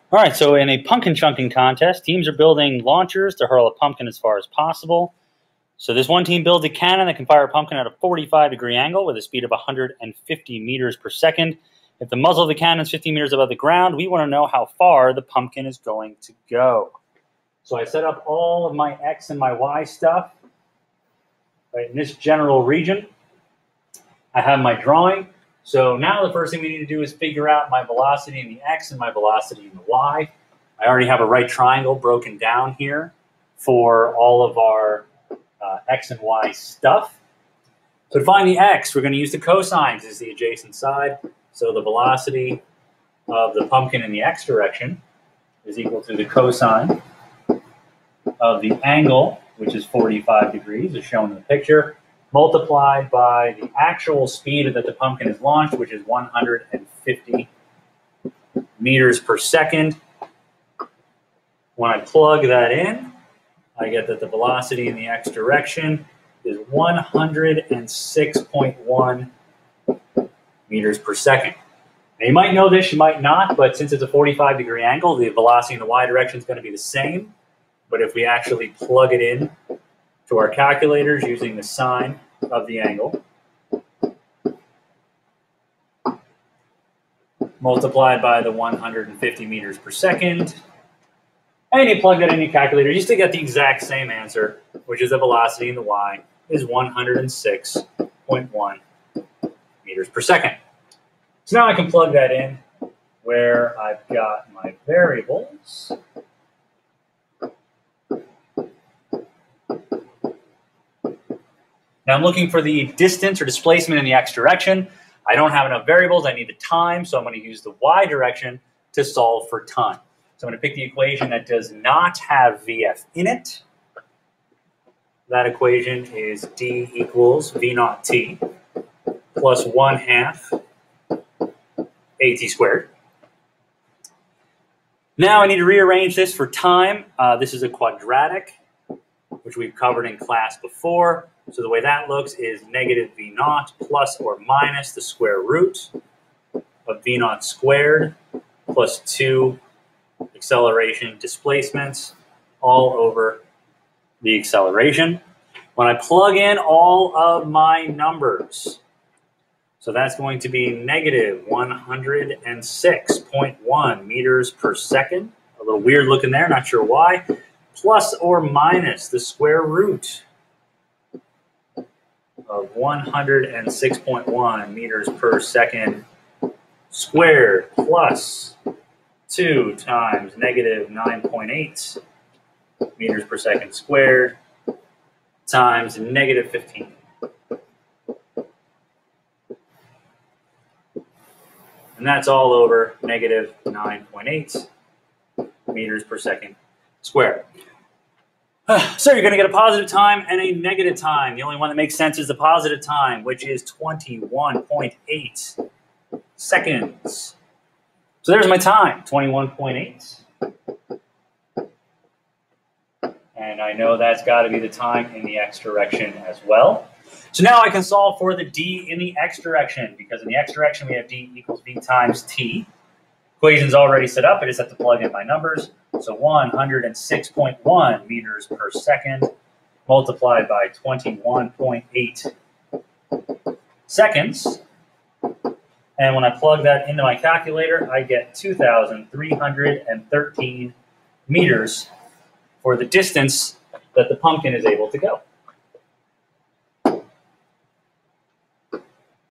All right, so in a pumpkin chunking contest, teams are building launchers to hurl a pumpkin as far as possible. So this one team builds a cannon that can fire a pumpkin at a 45-degree angle with a speed of 150 meters per second. If the muzzle of the cannon is 50 meters above the ground, we want to know how far the pumpkin is going to go. So I set up all of my X and my Y stuff right in this general region. I have my drawing. So now the first thing we need to do is figure out my velocity in the X and my velocity in the Y. I already have a right triangle broken down here for all of our X and Y stuff. So to find the X, we're going to use the cosines as the adjacent side. So the velocity of the pumpkin in the X direction is equal to the cosine of the angle, which is 45 degrees, as shown in the picture, multiplied by the actual speed that the pumpkin is launched, which is 150 meters per second. When I plug that in, I get that the velocity in the X direction is 106.1 meters per second. Now you might know this, you might not, but since it's a 45-degree angle, the velocity in the Y direction is going to be the same. But if we actually plug it in to our calculators using the sine of the angle, multiplied by the 150 meters per second, and you plug that in your calculator, you still get the exact same answer, which is the velocity in the Y is 106.1 meters per second. So now I can plug that in where I've got my variables. Now I'm looking for the distance or displacement in the X direction. I don't have enough variables. I need the time, so I'm going to use the Y direction to solve for time. So I'm going to pick the equation that does not have VF in it. That equation is D equals V naught T plus 1/2 AT squared. Now I need to rearrange this for time. This is a quadratic, which we've covered in class before. So the way that looks is negative V naught plus or minus the square root of V naught squared plus 2 acceleration displacements all over the acceleration. When I plug in all of my numbers, so that's going to be negative 106.1 meters per second. A little weird looking there, not sure why. Plus or minus the square root of 106.1 meters per second squared plus 2 times negative 9.8 meters per second squared times negative 15. And that's all over negative 9.8 meters per second squared. So you're going to get a positive time and a negative time. The only one that makes sense is the positive time, which is 21.8 seconds. So there's my time, 21.8. And I know that's got to be the time in the X direction as well. So now I can solve for the D in the X direction, because in the X direction we have D equals V times T. Equation's already set up, I just have to plug in my numbers. So 106.1 meters per second multiplied by 21.8 seconds. And when I plug that into my calculator, I get 2,313 meters for the distance that the pumpkin is able to go.